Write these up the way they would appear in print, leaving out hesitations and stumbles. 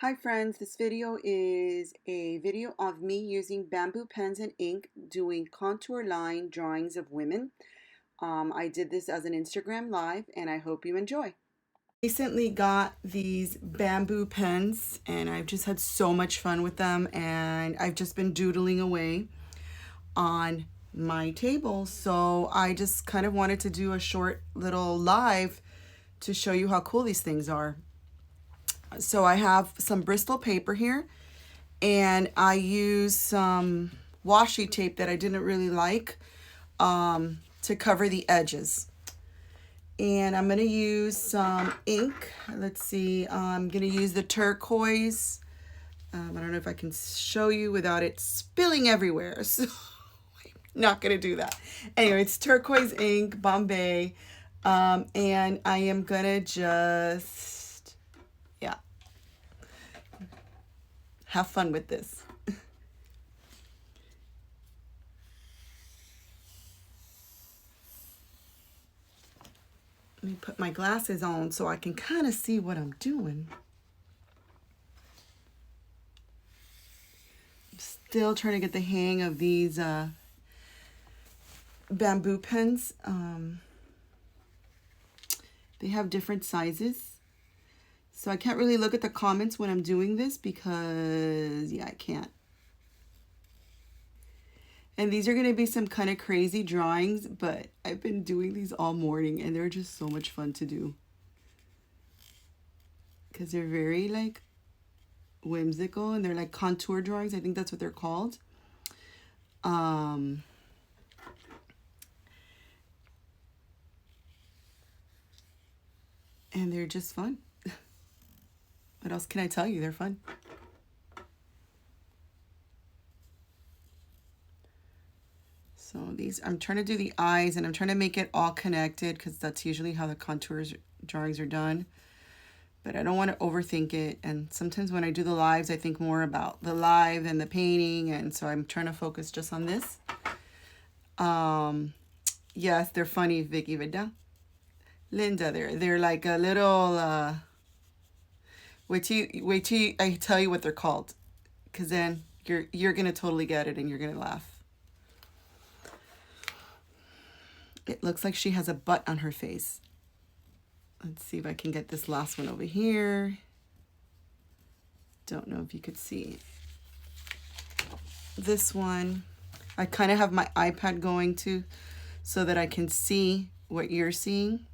Hi friends, this video is a video of me using bamboo pens and ink doing contour line drawings of women. I did this as an Instagram live and I hope you enjoy. Recently got these bamboo pens and I've just had so much fun with them, and I've just been doodling away on my table. So I just kind of wanted to do a short little live to show you how cool these things are. So I have some Bristol paper here, and I use some washi tape that I didn't really like to cover the edges. And I'm going to use some ink. Let's see, I'm going to use the turquoise. I don't know if I can show you without it spilling everywhere, so I'm not going to do that. Anyway, it's turquoise ink, Bombay, and I am going to just, yeah, have fun with this. Let me put my glasses on so I can kind of see what I'm doing. I'm still trying to get the hang of these bamboo pens. They have different sizes. So I can't really look at the comments when I'm doing this because, yeah, I can't. And these are going to be some kind of crazy drawings, but I've been doing these all morning and they're just so much fun to do. Because they're very like whimsical and they're like contour drawings. I think that's what they're called. And they're just fun. What else can I tell you? They're fun. So these, I'm trying to do the eyes and I'm trying to make it all connected because that's usually how the contours drawings are done. But I don't want to overthink it. And sometimes when I do the lives, I think more about the live than the painting. And so I'm trying to focus just on this. Yes, they're funny, Vicky, ¿verdad? Linda, they're like a little, wait till I tell you what they're called. Because then you're going to totally get it and you're going to laugh. It looks like she has a butt on her face. Let's see if I can get this last one over here. Don't know if you could see this one. I kind of have my iPad going too so that I can see what you're seeing.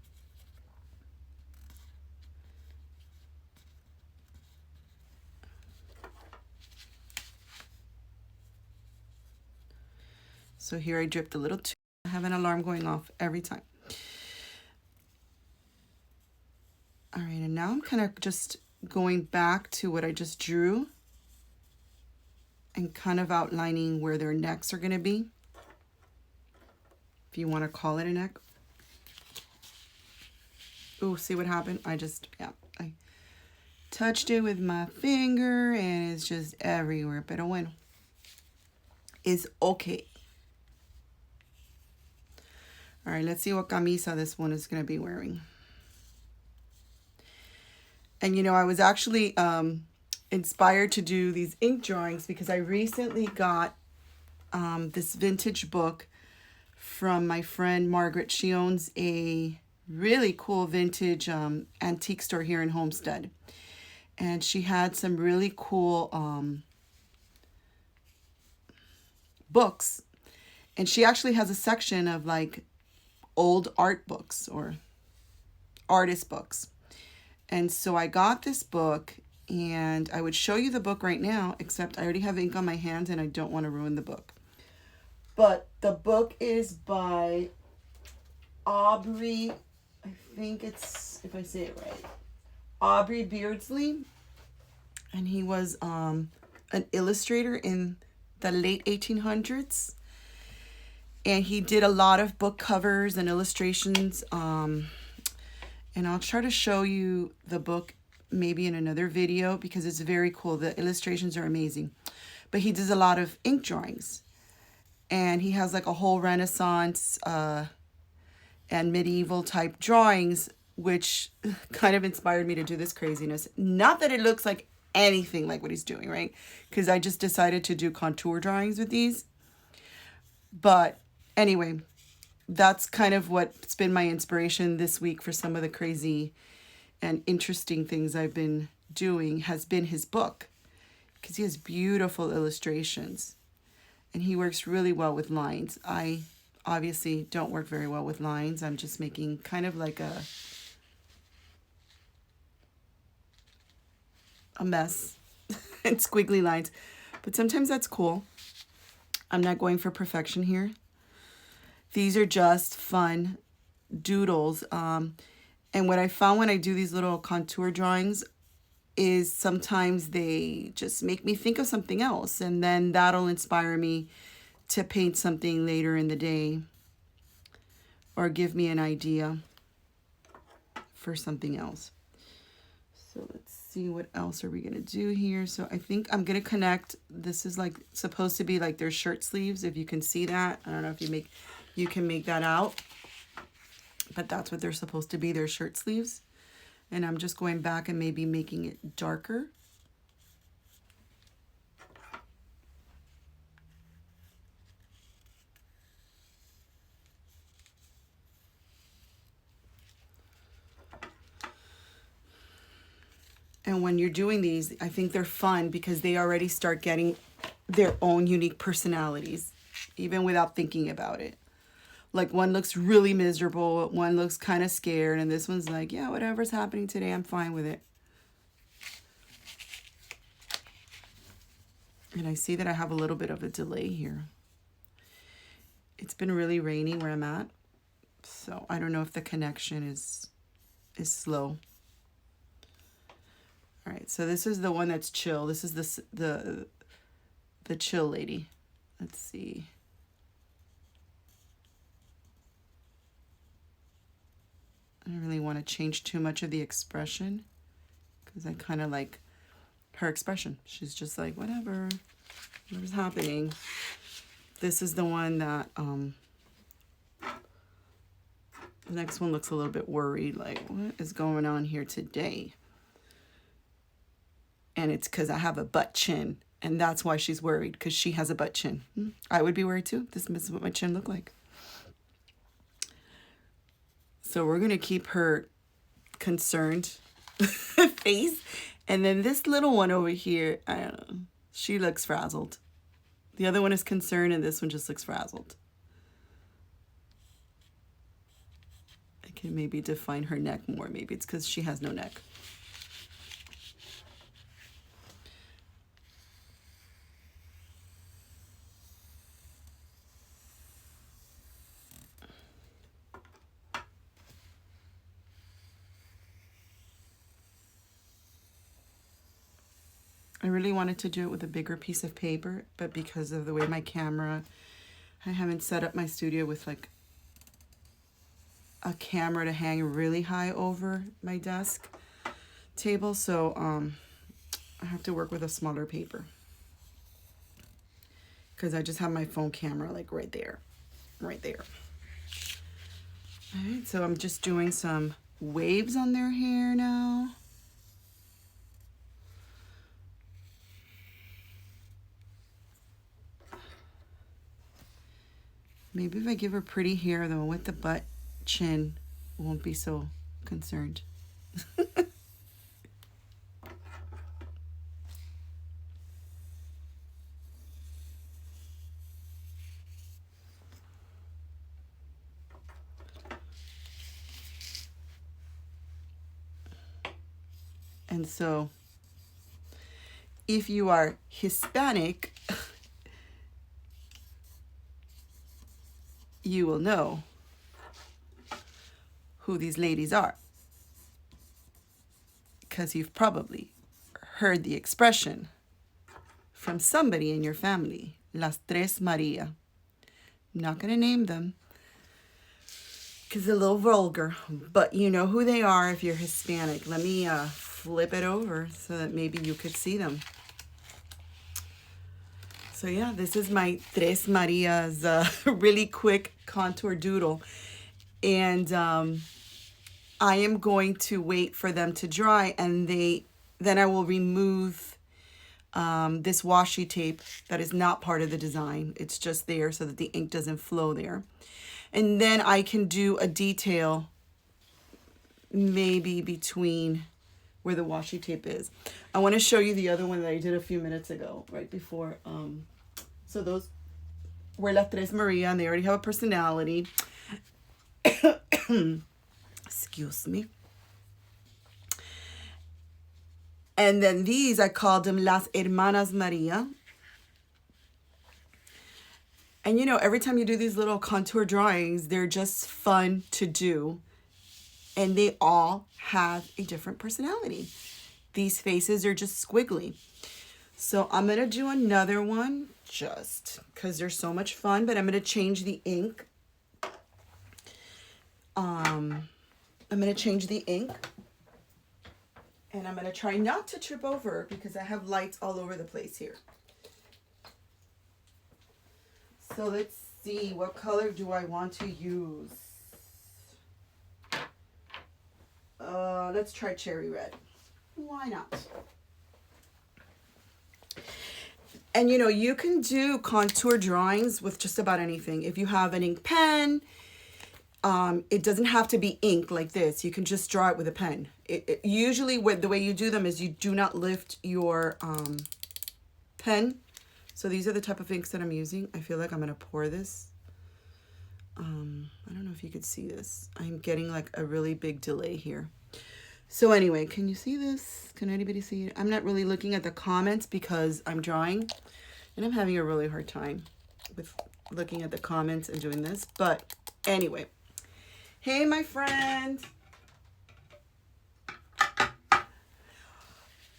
So here I dripped a little too. I have an alarm going off every time. All right, and now I'm kind of just going back to what I just drew and kind of outlining where their necks are going to be, if you want to call it a neck. Oh, see what happened? I touched it with my finger and it's just everywhere. Pero bueno, it's okay. All right, let's see what camisa this one is going to be wearing. And you know, I was actually inspired to do these ink drawings because I recently got this vintage book from my friend Margaret. She owns a really cool vintage antique store here in Homestead. And she had some really cool books. And she actually has a section of like old art books or artist books. And so I got this book, and I would show you the book right now, except I already have ink on my hands and I don't want to ruin the book. But the book is by Aubrey, I think it's, if I say it right, Aubrey Beardsley. And he was an illustrator in the late 1800s. And he did a lot of book covers and illustrations. And I'll try to show you the book maybe in another video because it's very cool. The illustrations are amazing. But he does a lot of ink drawings. And he has like a whole Renaissance and medieval type drawings, which kind of inspired me to do this craziness. Not that it looks like anything like what he's doing, right? Because I just decided to do contour drawings with these. But anyway, that's kind of what's been my inspiration this week for some of the crazy and interesting things I've been doing has been his book, because he has beautiful illustrations and he works really well with lines. I obviously don't work very well with lines. I'm just making kind of like a mess and squiggly lines, but sometimes that's cool. I'm not going for perfection here. These are just fun doodles. And what I found when I do these little contour drawings is sometimes they just make me think of something else, and then that'll inspire me to paint something later in the day or give me an idea for something else. So let's see, what else are we gonna do here? So I think I'm gonna connect, this is like supposed to be like their shirt sleeves, if you can see that. I don't know if you can make that out, but that's what they're supposed to be, their shirt sleeves. And I'm just going back and maybe making it darker. And when you're doing these, I think they're fun because they already start getting their own unique personalities, even without thinking about it. Like one looks really miserable, one looks kind of scared, and this one's like, yeah, whatever's happening today, I'm fine with it. And I see that I have a little bit of a delay here. It's been really rainy where I'm at, so I don't know if the connection is slow. All right, so this is the one that's chill. This is the chill lady. Let's see. I don't really want to change too much of the expression because I kind of like her expression. She's just like, whatever's happening. This is the one that, the next one looks a little bit worried, like, what is going on here today? And it's because I have a butt chin, and that's why she's worried, because she has a butt chin. I would be worried too. This is what my chin looked like. So we're going to keep her concerned face. And then this little one over here, I don't know, she looks frazzled. The other one is concerned, and this one just looks frazzled. I can maybe define her neck more. Maybe it's because she has no neck. I really wanted to do it with a bigger piece of paper, but because of the way my camera, I haven't set up my studio with like a camera to hang really high over my desk table, so I have to work with a smaller paper because I just have my phone camera like right there. All right, so I'm just doing some waves on their hair now. Maybe if I give her pretty hair, though, with the butt chin, won't be so concerned. And so, if you are Hispanic, you will know who these ladies are, because you've probably heard the expression from somebody in your family, Las Tres Maria. I'm not going to name them because they're a little vulgar, but you know who they are if you're Hispanic. Let me flip it over so that maybe you could see them. So yeah, this is my Tres Marias really quick contour doodle. And I am going to wait for them to dry, and they then I will remove this washi tape that is not part of the design. It's just there so that the ink doesn't flow there. And then I can do a detail maybe between where the washi tape is. I want to show you the other one that I did a few minutes ago, right before. So those were La Tres Maria, and they already have a personality. Excuse me. And then these, I called them Las Hermanas Maria. And you know, every time you do these little contour drawings, they're just fun to do. And they all have a different personality. These faces are just squiggly. So I'm going to do another one just because they're so much fun, but I'm going to change the ink. I'm going to change the ink. And I'm going to try not to trip over because I have lights all over the place here. So let's see, what color do I want to use? Let's try cherry red. Why not? And you know, you can do contour drawings with just about anything. If you have an ink pen, it doesn't have to be ink like this. You can just draw it with a pen. Usually the way you do them is you do not lift your pen. So these are the type of inks that I'm using. I feel like I'm going to pour this. I don't know if you could see this. I'm getting like a really big delay here. So anyway, can you see this? Can anybody see it? I'm not really looking at the comments because I'm drawing and I'm having a really hard time with looking at the comments and doing this. But anyway, hey, my friend.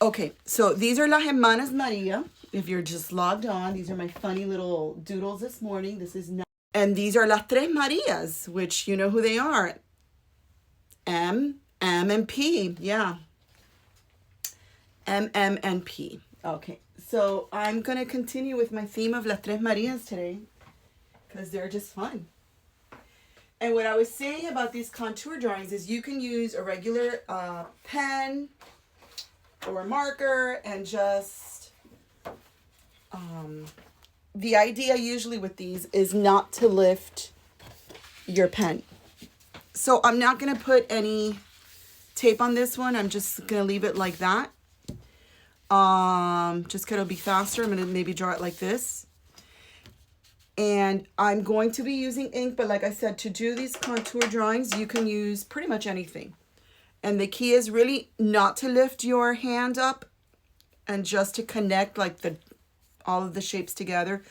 Okay, so these are Las Hermanas Maria. If you're just logged on, these are my funny little doodles this morning. This is not, and these are Las Tres Marias, which you know who they are. M, and P. Yeah. M, and P. Okay, so I'm going to continue with my theme of Las Tres Marias today because they're just fun. And what I was saying about these contour drawings is you can use a regular pen or a marker and just, the idea usually with these is not to lift your pen. So I'm not going to put any tape on this one. I'm just going to leave it like that. Just because it'll be faster. I'm going to maybe draw it like this. And I'm going to be using ink, but like I said, to do these contour drawings, you can use pretty much anything. And the key is really not to lift your hand up and just to connect like all of the shapes together.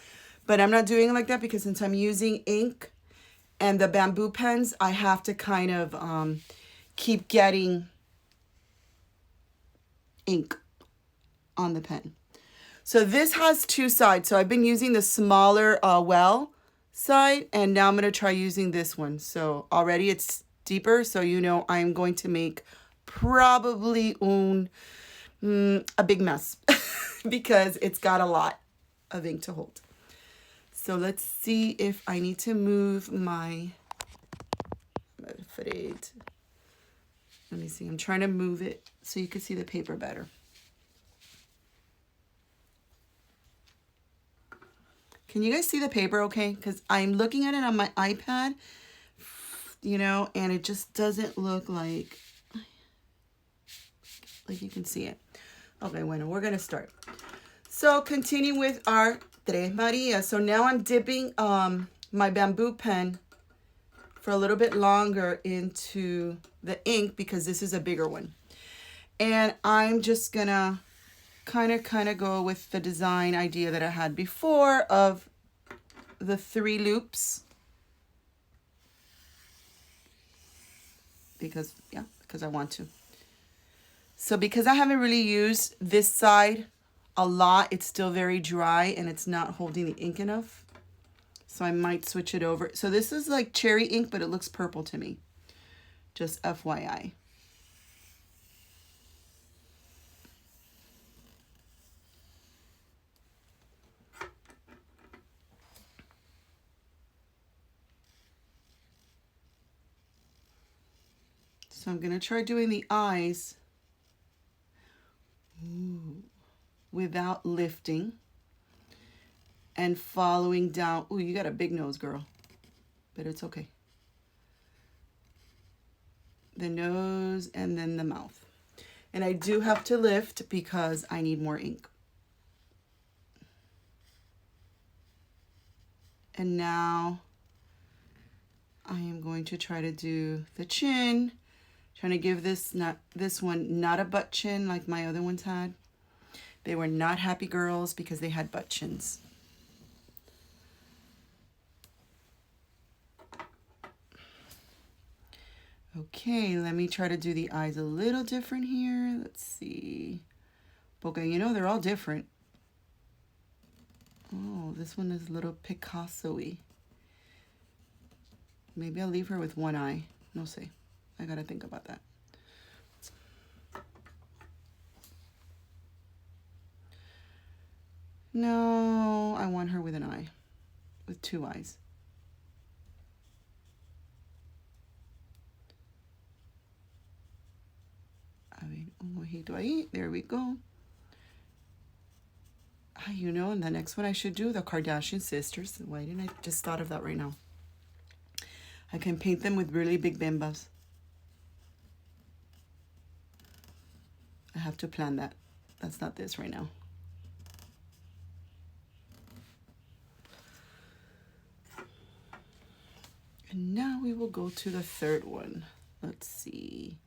But I'm not doing it like that because since I'm using ink and the bamboo pens, I have to kind of keep getting ink on the pen. So this has two sides. So I've been using the smaller well side, and now I'm going to try using this one. So already it's deeper, so you know I'm going to make probably a big mess because it's got a lot of ink to hold. So let's see if I need to move my, let me see, I'm trying to move it so you can see the paper better. Can you guys see the paper okay? Because I'm looking at it on my iPad, you know, and it just doesn't look like you can see it. Okay, bueno, we're going to start. So continue with our Tres Marias. So now I'm dipping my bamboo pen for a little bit longer into the ink because this is a bigger one. And I'm just going to kind of go with the design idea that I had before of the 3 loops because I want to. So because I haven't really used this side a lot, it's still very dry and it's not holding the ink enough. So I might switch it over. So this is like cherry ink, but it looks purple to me. Just FYI. So I'm going to try doing the eyes without lifting and following down. Ooh, you got a big nose, girl, but it's okay. The nose and then the mouth. And I do have to lift because I need more ink. And now I am going to try to do the chin. Trying to give this one not a butt chin like my other ones had. They were not happy girls because they had butt chins. Okay, let me try to do the eyes a little different here. Let's see. Okay, you know they're all different. Oh, this one is a little Picasso-y. Maybe I'll leave her with one eye. No sé. I gotta think about that. No, I want her with an eye. With two eyes. A ver, un ojito ahí. There we go. You know, and the next one I should do, the Kardashian sisters. Why didn't I just thought of that right now? I can paint them with really big bimbas. I have to plan that. That's not this right now. And now we will go to the third one. Let's see.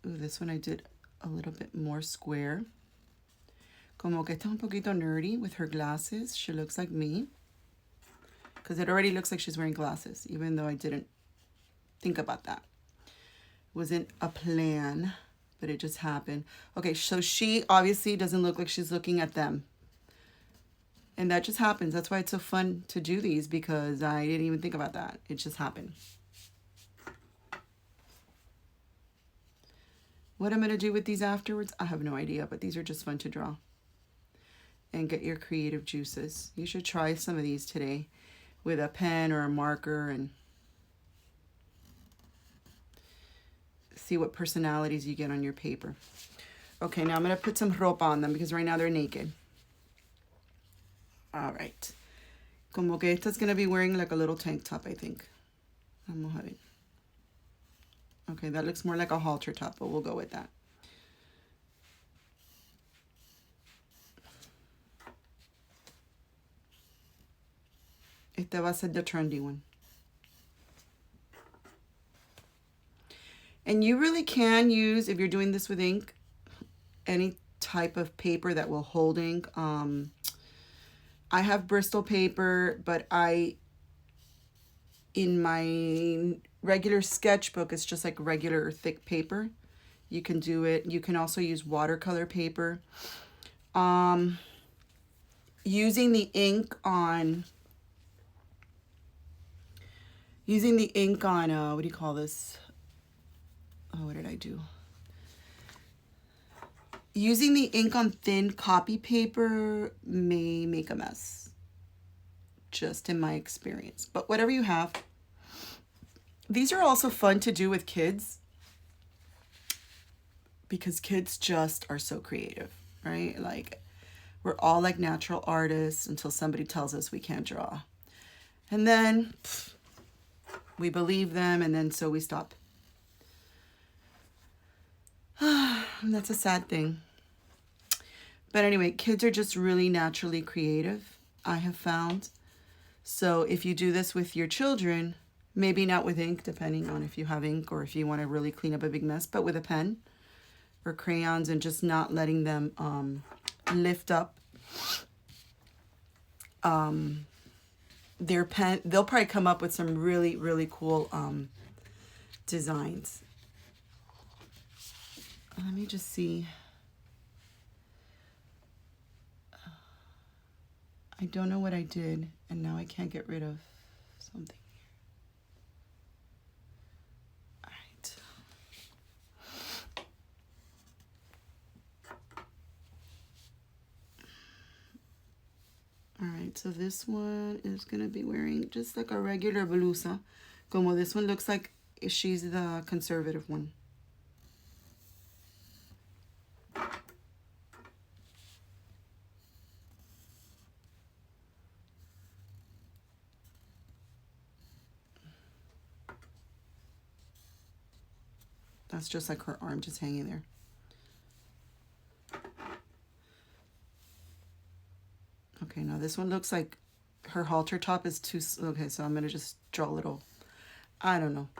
Ooh, this one I did a little bit more square. Como que está un poquito nerdy with her glasses. She looks like me. Because it already looks like she's wearing glasses, even though I didn't think about that. It wasn't a plan, but it just happened. Okay, so she obviously doesn't look like she's looking at them. And that just happens. That's why it's so fun to do these, because I didn't even think about that. It just happened. What I'm going to do with these afterwards, I have no idea, but these are just fun to draw. And get your creative juices. You should try some of these today with a pen or a marker and see what personalities you get on your paper. Okay, now I'm going to put some ropa on them because right now they're naked. All right. Como que esta's going to be wearing like a little tank top, I think. Vamos a ver. Okay, that looks more like a halter top, but we'll go with that. Este va a ser the trendy one. And you really can use, if you're doing this with ink, any type of paper that will hold ink. I have Bristol paper, but in my regular sketchbook, it's just like regular thick paper. You can do it. You can also use watercolor paper. Using the ink on, what do you call this? Oh, what did I do? Using the ink on thin copy paper may make a mess, just in my experience. But whatever you have. These are also fun to do with kids because kids just are so creative, right? Like, we're all like natural artists until somebody tells us we can't draw. And then we believe them, and then so we stop. And that's a sad thing. But anyway, kids are just really naturally creative, I have found. So if you do this with your children, maybe not with ink, depending on if you have ink or if you want to really clean up a big mess, but with a pen or crayons and just not letting them lift up their pen, they'll probably come up with some really, really cool designs. Let me just see. I don't know what I did, and now I can't get rid of something here. All right. All right, so this one is going to be wearing just like a regular blusa. Como this one looks like she's the conservative one. That's just like her arm just hanging there. Okay, now this one looks like her halter top is too, okay, so I'm going to just draw a little, I don't know,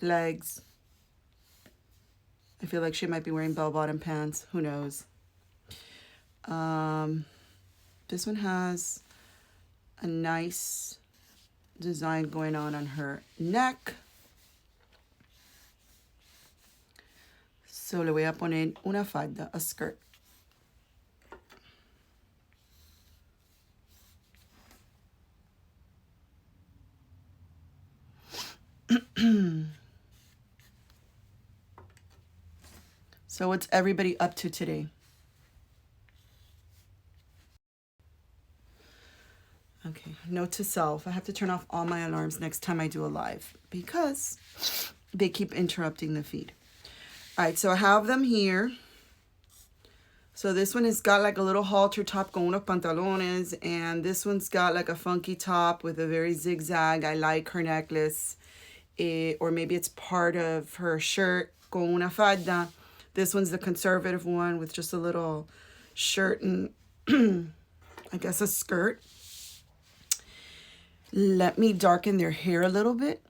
legs. I feel like she might be wearing bell-bottom pants. Who knows? This one has a nice design going on her neck. So le voy a poner una falda, a skirt. So what's everybody up to today? Okay, note to self. I have to turn off all my alarms next time I do a live because they keep interrupting the feed. All right, so I have them here. So this one has got like a little halter top con unos pantalones, and this one's got like a funky top with a very zigzag. I like her necklace. Or maybe it's part of her shirt con una falda. This one's the conservative one with just a little shirt and I guess a skirt. Let me darken their hair a little bit.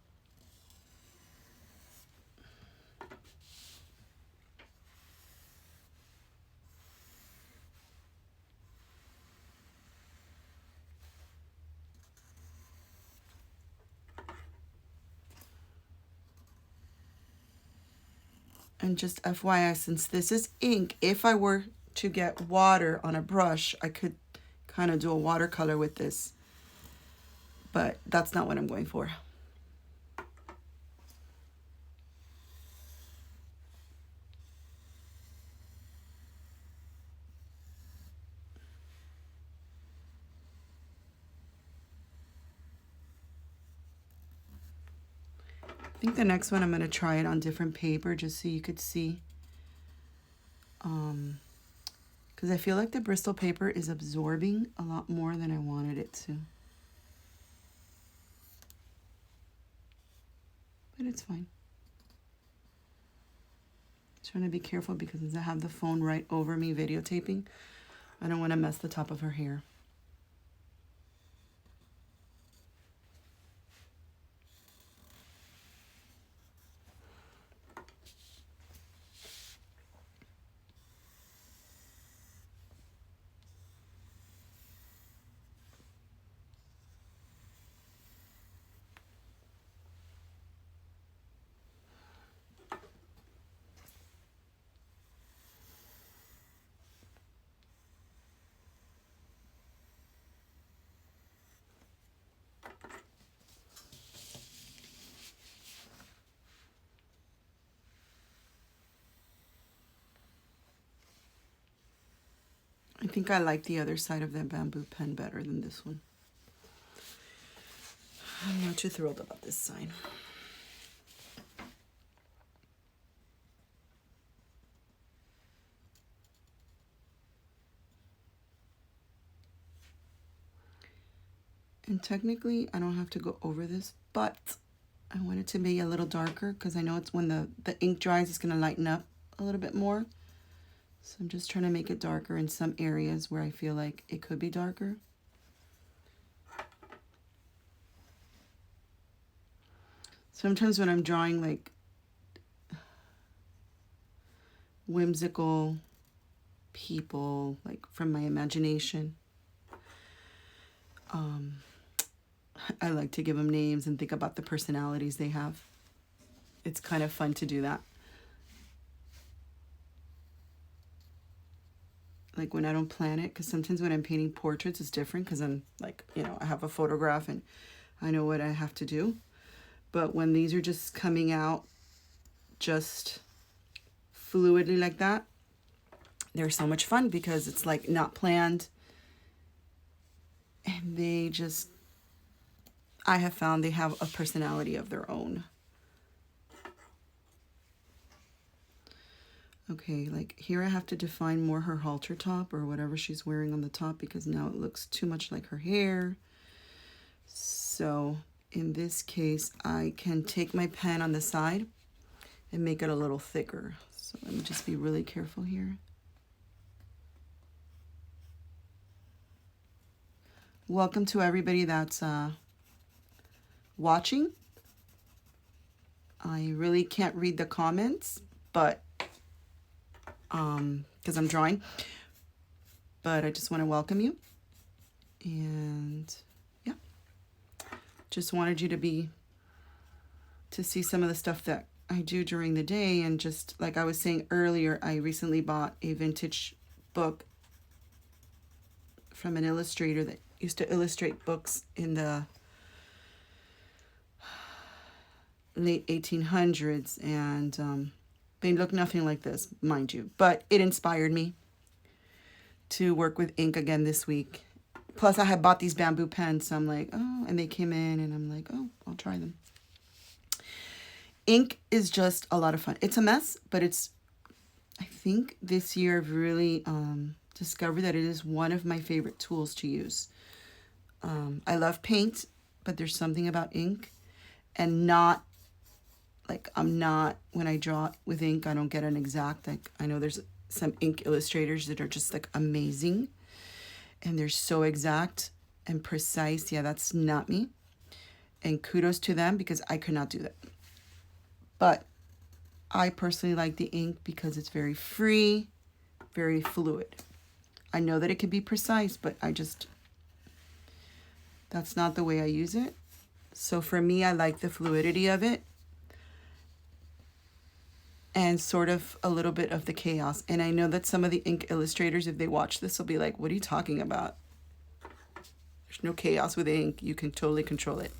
And just FYI, since this is ink, if I were to get water on a brush, I could kind of do a watercolor with this. But that's not what I'm going for. I think the next one I'm going to try it on different paper just so you could see. Because I feel like the Bristol paper is absorbing a lot more than I wanted it to. But it's fine. Trying to be careful because I have the phone right over me videotaping. I don't want to mess the top of her hair. I think I like the other side of the bamboo pen better than this one. I'm not too thrilled about this side. And technically, I don't have to go over this, but I want it to be a little darker because I know it's when the ink dries, it's going to lighten up a little bit more. So I'm just trying to make it darker in some areas where I feel like it could be darker. Sometimes when I'm drawing like whimsical people, like from my imagination, I like to give them names and think about the personalities they have. It's kind of fun to do that. Like when I don't plan it, because sometimes when I'm painting portraits, it's different because I'm like, you know, I have a photograph and I know what I have to do. But when these are just coming out just fluidly like that, they're so much fun because it's like not planned. And they just, I have found they have a personality of their own. Okay, like here I have to define more her halter top or whatever she's wearing on the top because now it looks too much like her hair. So in this case, I can take my pen on the side and make it a little thicker. So let me just be really careful here. Welcome to everybody that's watching. I really can't read the comments, but because I'm drawing, but I just want to welcome you. And yeah, just wanted you to see some of the stuff that I do during the day. And just like I was saying earlier, I recently bought a vintage book from an illustrator that used to illustrate books in the late 1800s, and they look nothing like this, mind you, but it inspired me to work with ink again this week. Plus I had bought these bamboo pens, so I'm like, oh, and they came in and I'm like, oh, I'll try them. Ink is just a lot of fun. It's a mess, but I think this year I've really discovered that it is one of my favorite tools to use. I love paint, but there's something about ink, and not like when I draw with ink, I don't get an exact, like I know there's some ink illustrators that are just like amazing and they're so exact and precise. Yeah, that's not me. And kudos to them, because I could not do that. But I personally like the ink because it's very free, very fluid. I know that it can be precise, but that's not the way I use it. So for me, I like the fluidity of it and sort of a little bit of the chaos. And I know that some of the ink illustrators, if they watch this, will be like, what are you talking about? There's no chaos with ink. You can totally control it.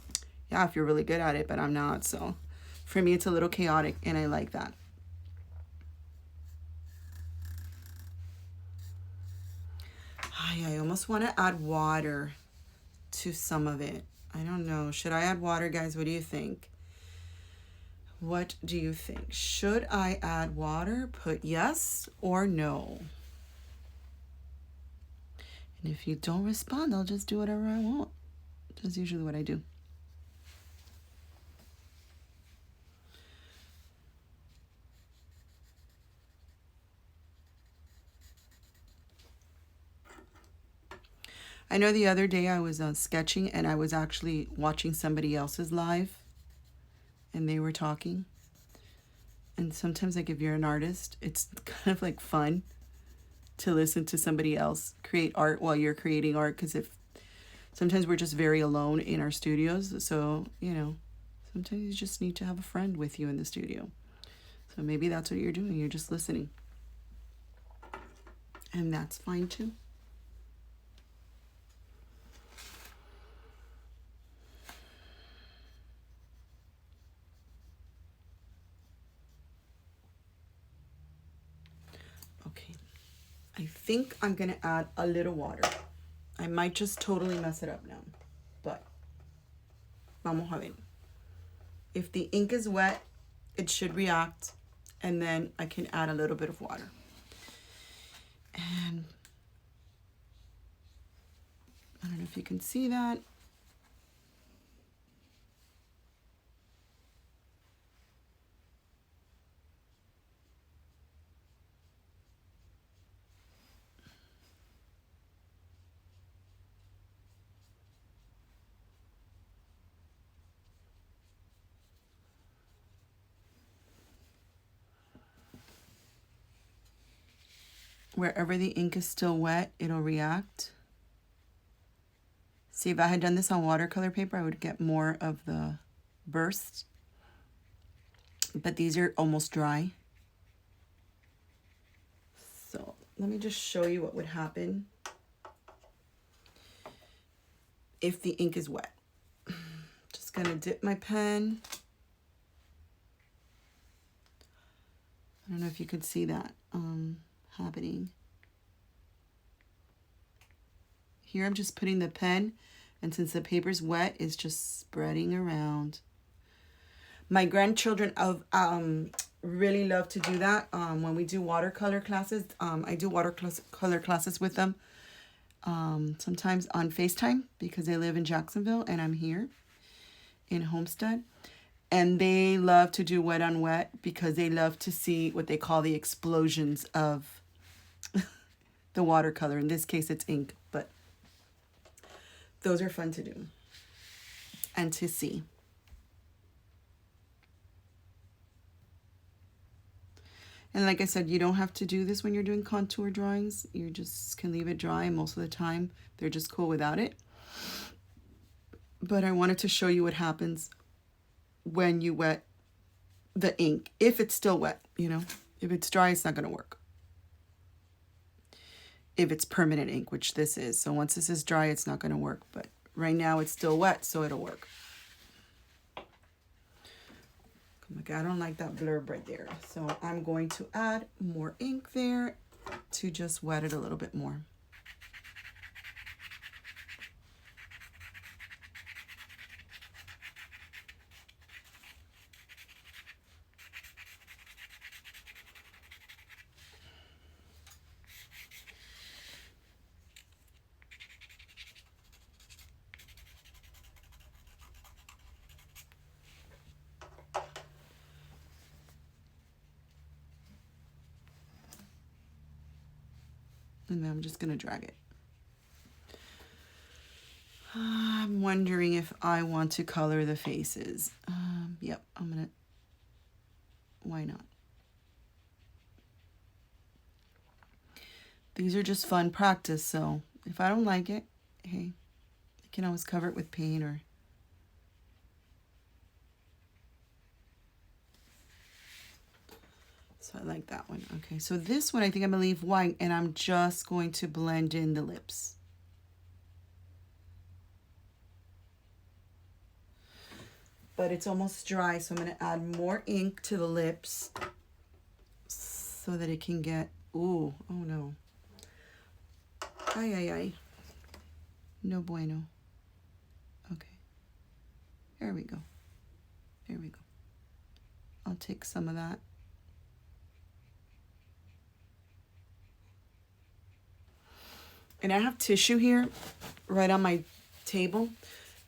Yeah, if you're really good at it, but I'm not. So for me, it's a little chaotic, and I like that. I almost want to add water to some of it. I don't know. Should I add water, guys? What do you think? What do you think? Should I add water? Put yes or no. And if you don't respond, I'll just do whatever I want. That's usually what I do. I know the other day I was sketching, and I was actually watching somebody else's live, and they were talking. And sometimes, like, if you're an artist, it's kind of like fun to listen to somebody else create art while you're creating art, because sometimes we're just very alone in our studios. So, sometimes you just need to have a friend with you in the studio. So maybe that's what you're doing. You're just listening. And that's fine too. Okay. I think I'm going to add a little water. I might just totally mess it up now, but vamos a ver. If the ink is wet, it should react, and then I can add a little bit of water. And I don't know if you can see that. Wherever the ink is still wet, it'll react. See, if I had done this on watercolor paper, I would get more of the bursts. But these are almost dry. So let me just show you what would happen if the ink is wet. Just gonna dip my pen. I don't know if you could see that happening. Here I'm just putting the pen, and since the paper's wet, it's just spreading around. My grandchildren really love to do that. When we do watercolor classes, I do watercolor classes with them. Sometimes on FaceTime, because they live in Jacksonville and I'm here in Homestead. And they love to do wet on wet because they love to see what they call the explosions of the watercolor. In this case, it's ink, but those are fun to do and to see. And like I said, you don't have to do this when you're doing contour drawings. You just can leave it dry, and most of the time they're just cool without it. But I wanted to show you what happens when you wet the ink, if it's still wet, you know. If it's dry, it's not going to work. If it's permanent ink, which this is. So once this is dry, it's not going to work. But right now it's still wet, so it'll work. Okay, I don't like that blurb right there. So I'm going to add more ink there to just wet it a little bit more. And then I'm just going to drag it. I'm wondering if I want to color the faces. Yep, I'm going to. Why not? These are just fun practice, so if I don't like it, hey, I can always cover it with paint or... So I like that one. Okay, so this one I think I'm going to leave white, and I'm just going to blend in the lips. But it's almost dry, so I'm going to add more ink to the lips so that it can get... Ooh, oh no. Ay, ay, ay. No bueno. Okay. There we go. There we go. I'll take some of that. And I have tissue here right on my table.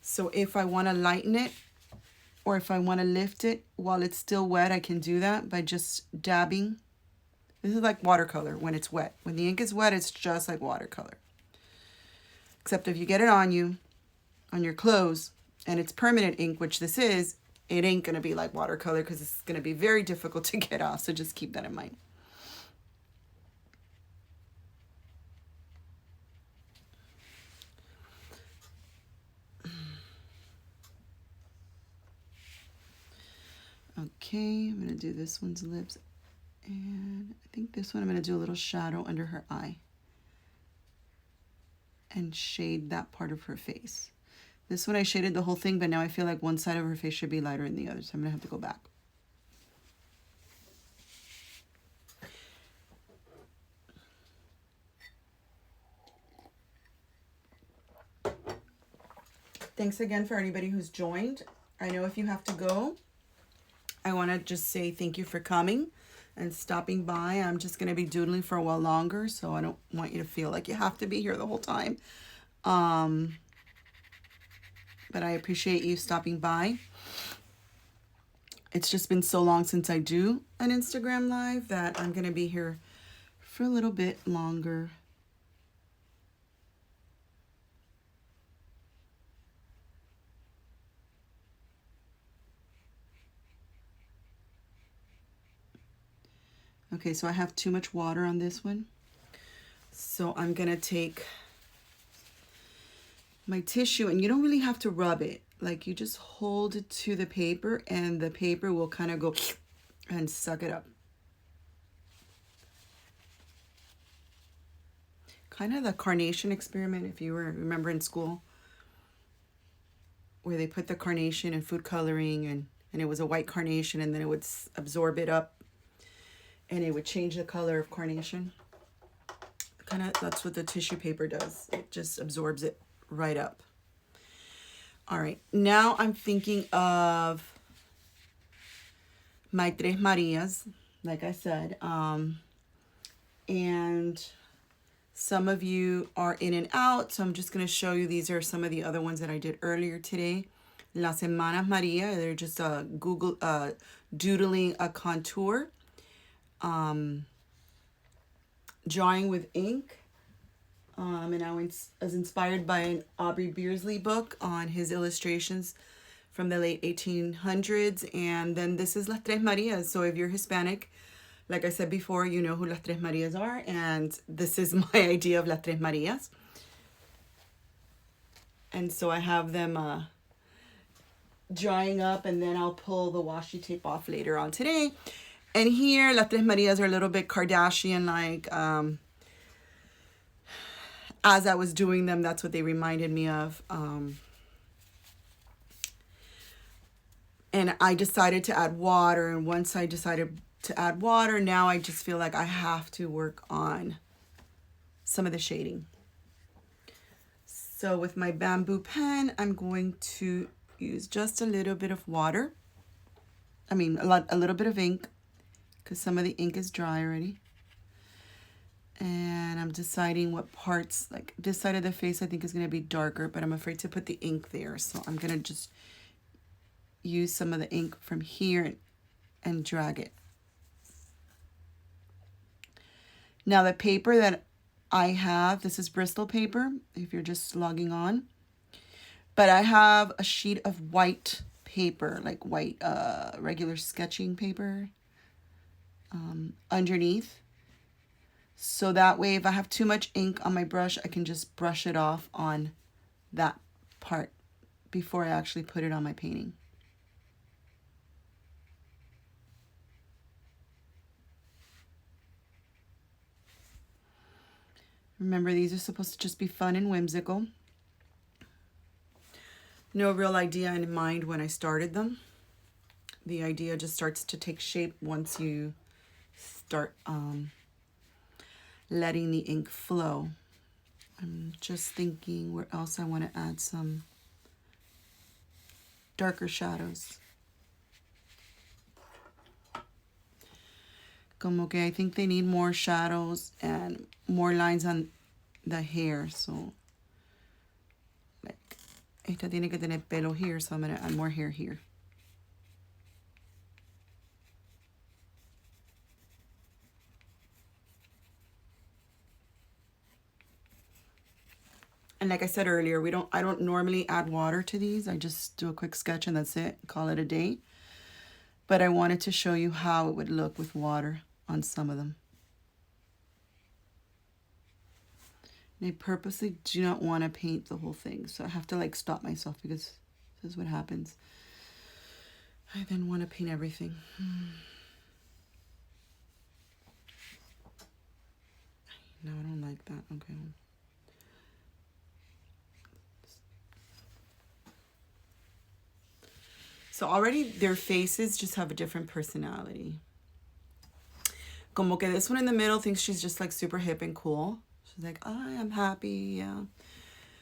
So if I want to lighten it or if I want to lift it while it's still wet, I can do that by just dabbing. This is like watercolor when it's wet. When the ink is wet, it's just like watercolor. Except if you get it on you, on your clothes, and it's permanent ink, which this is, it ain't going to be like watercolor because it's going to be very difficult to get off. So just keep that in mind. Okay, I'm going to do this one's lips. And I think this one I'm going to do a little shadow under her eye. And shade that part of her face. This one I shaded the whole thing, but now I feel like one side of her face should be lighter than the other. So I'm going to have to go back. Thanks again for anybody who's joined. I know if you have to go, I want to just say thank you for coming and stopping by. I'm just going to be doodling for a while longer, so I don't want you to feel like you have to be here the whole time. But I appreciate you stopping by. It's just been so long since I do an Instagram live that I'm going to be here for a little bit longer. Okay, so I have too much water on this one. So I'm going to take my tissue, and you don't really have to rub it. Like, you just hold it to the paper and the paper will kind of go and suck it up. Kind of the carnation experiment, if you remember in school, where they put the carnation in food coloring and it was a white carnation, and then it would absorb it up and it would change the color of carnation. Kind of, that's what the tissue paper does. It just absorbs it right up. All right, now I'm thinking of my Tres Marias, like I said, and some of you are in and out, so I'm just going to show you. These are some of the other ones that I did earlier today. Las Semanas Maria. They're just Google doodling a contour, drawing with ink. And I was inspired by an Aubrey Beardsley book on his illustrations from the late 1800s. And then this is Las Tres Marias. So if you're Hispanic, like I said before, you know who Las Tres Marias are. And this is my idea of Las Tres Marias. And so I have them drying up, and then I'll pull the washi tape off later on today. And here, Las Tres Marias are a little bit Kardashian-like. As I was doing them, that's what they reminded me of. And I decided to add water. And once I decided to add water, now I just feel like I have to work on some of the shading. So with my bamboo pen, I'm going to use just a little bit of water. I mean, a little bit of ink, because some of the ink is dry already. And I'm deciding what parts, like this side of the face I think is going to be darker, but I'm afraid to put the ink there. So I'm going to just use some of the ink from here and drag it. Now the paper that I have, this is Bristol paper, if you're just logging on. But I have a sheet of white paper, like white regular sketching paper underneath. So that way, if I have too much ink on my brush, I can just brush it off on that part before I actually put it on my painting. Remember, these are supposed to just be fun and whimsical. No real idea in mind when I started them. The idea just starts to take shape once you start letting the ink flow. I'm just thinking where else I want to add some darker shadows. Como que I think they need more shadows and more lines on the hair. So like, esta tiene que tener pelo here, so I'm going to add more hair here. And like I said earlier, I don't normally add water to these. I just do a quick sketch and that's it. Call it a day. But I wanted to show you how it would look with water on some of them. And I purposely do not want to paint the whole thing. So I have to like stop myself because this is what happens. I then want to paint everything. No, I don't like that. Okay. So already their faces just have a different personality. Como que this one in the middle thinks she's just like super hip and cool. She's like, oh, I'm happy, yeah.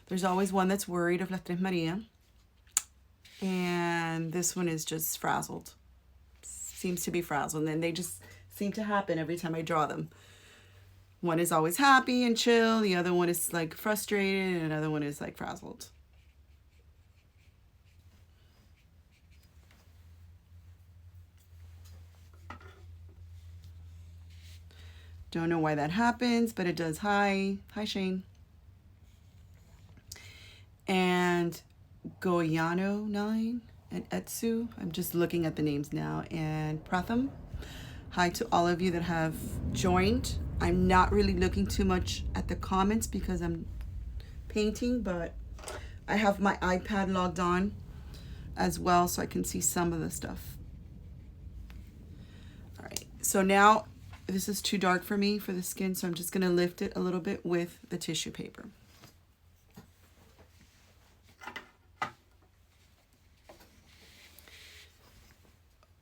There's always one that's worried of Las Tres Maria. And this one is just frazzled. Seems to be frazzled. And then they just seem to happen every time I draw them. One is always happy and chill. The other one is like frustrated. And another one is like frazzled. Don't know why that happens, but it does. Hi Shane. And Goyano 9 and Etsu. I'm just looking at the names now. And Pratham. Hi to all of you that have joined. I'm not really looking too much at the comments because I'm painting, but I have my iPad logged on as well so I can see some of the stuff. All right, so now this is too dark for me for the skin, so I'm just going to lift it a little bit with the tissue paper.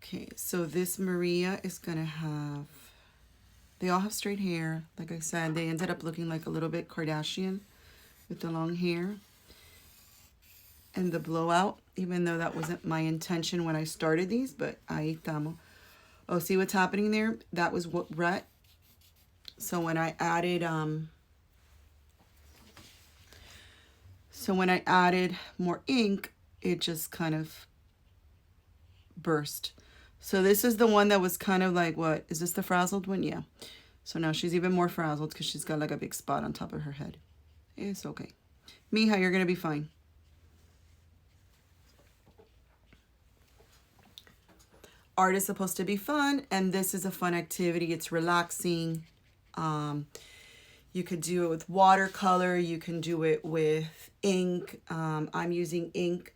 Okay, so this Maria is going to have, they all have straight hair. Like I said, they ended up looking like a little bit Kardashian with the long hair and the blowout, even though that wasn't my intention when I started these, but ahí estamos. Oh, see what's happening there? That was what wet. So when I added more ink, it just kind of burst. So this is the one that was kind of like, what? Is this the frazzled one? Yeah. So now she's even more frazzled because she's got like a big spot on top of her head. It's okay. Mija, you're going to be fine. Art is supposed to be fun, and this is a fun activity. It's relaxing. You could do it with watercolor. You can do it with ink. I'm using ink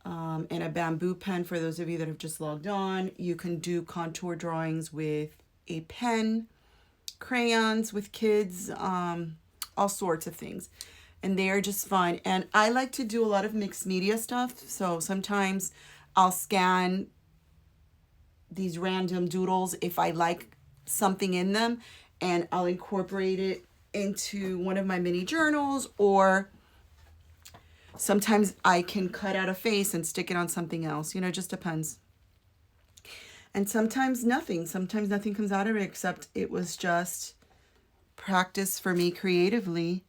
and a bamboo pen for those of you that have just logged on. You can do contour drawings with a pen, crayons with kids, all sorts of things. And they are just fun. And I like to do a lot of mixed media stuff. So sometimes I'll scan these random doodles if I like something in them, and I'll incorporate it into one of my mini journals, or sometimes I can cut out a face and stick it on something else. You know, it just depends. And sometimes nothing comes out of it, except it was just practice for me creatively,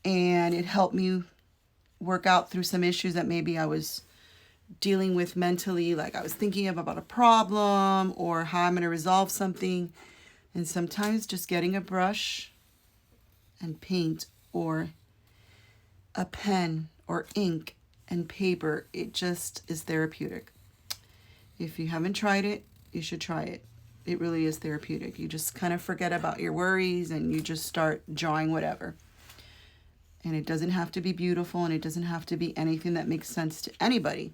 and it helped me work out through some issues that maybe I was dealing with mentally, like I was thinking about a problem or how I'm going to resolve something. And sometimes just getting a brush and paint or a pen or ink and paper, it just is therapeutic. If you haven't tried it, you should try it. It really is therapeutic. You just kind of forget about your worries and you just start drawing whatever. And it doesn't have to be beautiful, and it doesn't have to be anything that makes sense to anybody.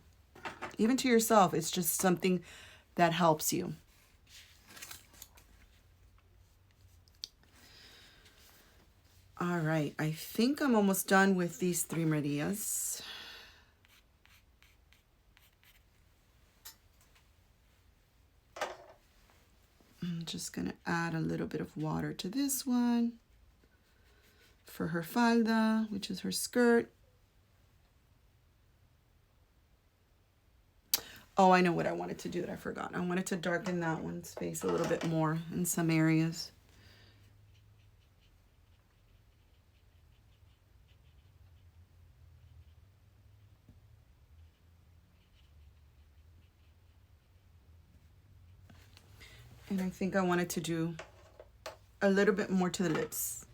Even to yourself, it's just something that helps you. All right, I think I'm almost done with these 3 Marias. I'm just gonna add a little bit of water to this one for her falda, which is her skirt. Oh, I know what I wanted to do that I forgot. I wanted to darken that one's face a little bit more in some areas. And I think I wanted to do a little bit more to the lips.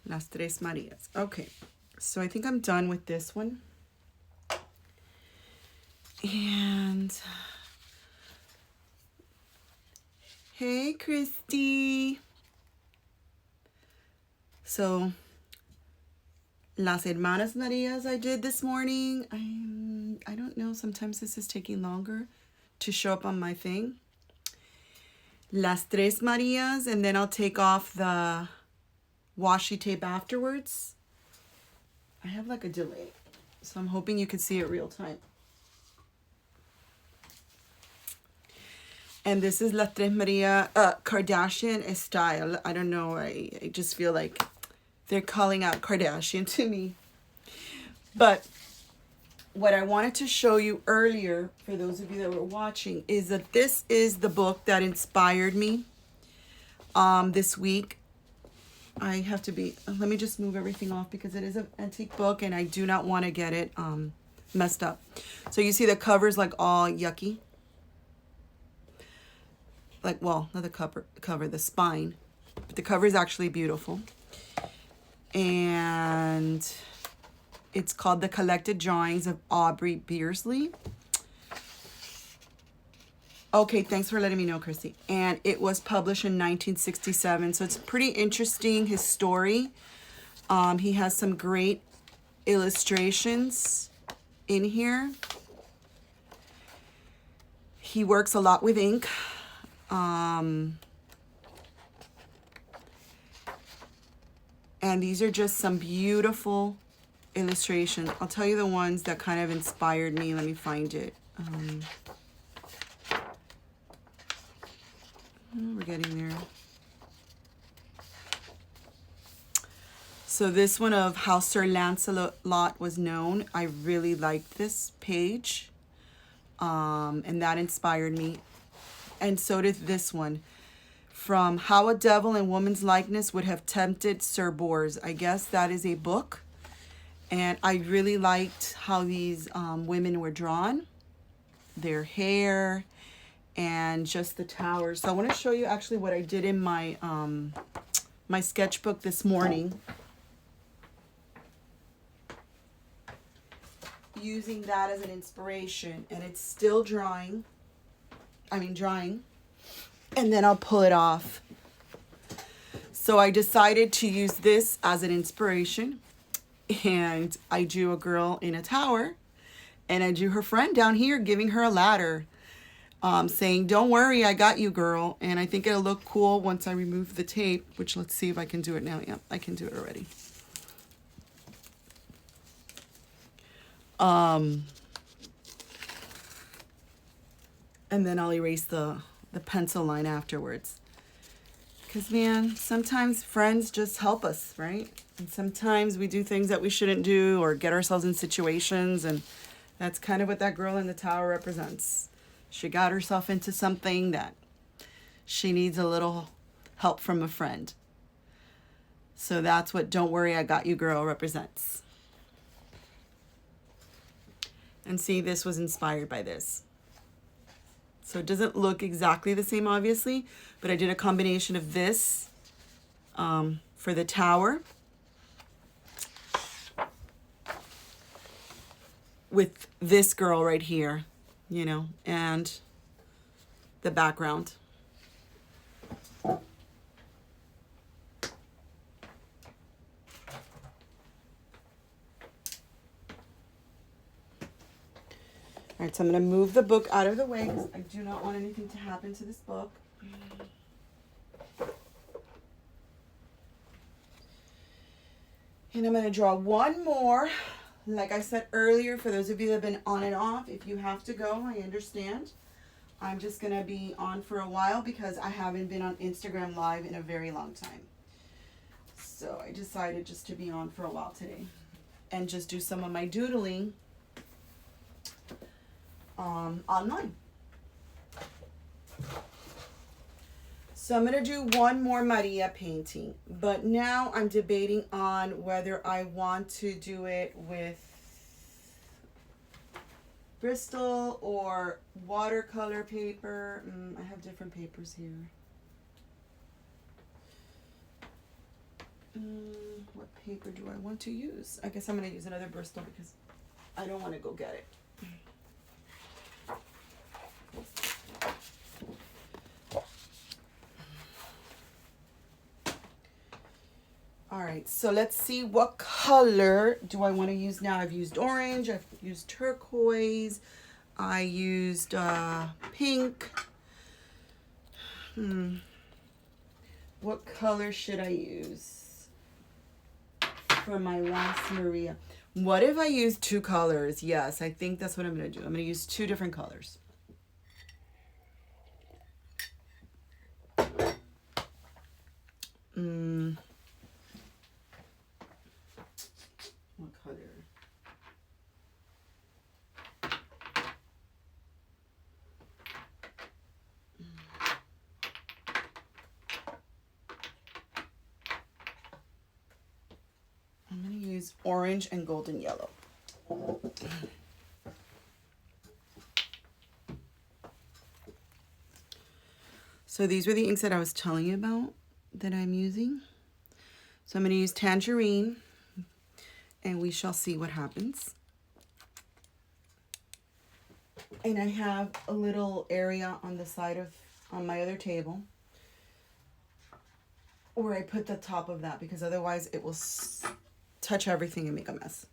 Las Tres Marias. Okay, so I think I'm done with this one. And hey, Christy. So Las Hermanas Marias I did this morning. I don't know, sometimes this is taking longer to show up on my thing. Las Tres Marias, and then I'll take off the washi tape afterwards. I have like a delay, so I'm hoping you can see it real time. And this is La Tres Maria Kardashian style. I don't know, I just feel like they're calling out Kardashian to me. But what I wanted to show you earlier, for those of you that were watching, is that this is the book that inspired me this week. I have to be, let me just move everything off because it is an antique book and I do not want to get it messed up. So you see the cover's like all yucky. Like, well, not the cover, the spine. But the cover is actually beautiful. And it's called The Collected Drawings of Aubrey Beardsley. Okay, thanks for letting me know, Christy. And it was published in 1967. So it's pretty interesting, his story. He has some great illustrations in here. He works a lot with ink. And these are just some beautiful illustrations. I'll tell you the ones that kind of inspired me. Let me find it. We're getting there. So this one of How Sir Lancelot Was Known. I really liked this page. And that inspired me. And so did this one. From How a Devil in Woman's Likeness Would Have Tempted Sir Bors. I guess that is a book. And I really liked how these women were drawn. Their hair and just the towers. So I want to show you actually what I did in my my sketchbook this morning. Using that as an inspiration. And it's still drying. And then I'll pull it off. So I decided to use this as an inspiration. And I drew a girl in a tower. And I drew her friend down here giving her a ladder. Saying, don't worry, I got you, girl. And I think it'll look cool once I remove the tape. Which, let's see if I can do it now. Yeah, I can do it already. And then I'll erase the pencil line afterwards. Because, man, sometimes friends just help us, right? And sometimes we do things that we shouldn't do or get ourselves in situations. And that's kind of what that girl in the tower represents. She got herself into something that she needs a little help from a friend. So that's what Don't Worry, I Got You, Girl represents. And see, this was inspired by this. So it doesn't look exactly the same, obviously, but I did a combination of this for the tower with this girl right here, you know, and the background. All right, so I'm going to move the book out of the way because I do not want anything to happen to this book. And I'm going to draw one more. Like I said earlier, for those of you that have been on and off, if you have to go, I understand. I'm just going to be on for a while because I haven't been on Instagram Live in a very long time. So I decided just to be on for a while today and just do some of my doodling online. So I'm going to do one more Maria painting, but now I'm debating on whether I want to do it with Bristol or watercolor paper. I have different papers here. What paper do I want to use? I guess I'm going to use another Bristol because I don't want to go get it. All right, so let's see what color do I want to use now. I've used orange, I've used turquoise, I used pink. What color should I use for my last Maria? What if I use two colors? Yes, I think that's what I'm going to do. I'm going to use two different colors. What color? I'm going to use orange and golden yellow. So these were the inks that I was telling you about that I'm using. So I'm going to use Tangerine, and we shall see what happens. And I have a little area on the side of, on my other table, where I put the top of that, because otherwise it will touch everything and make a mess.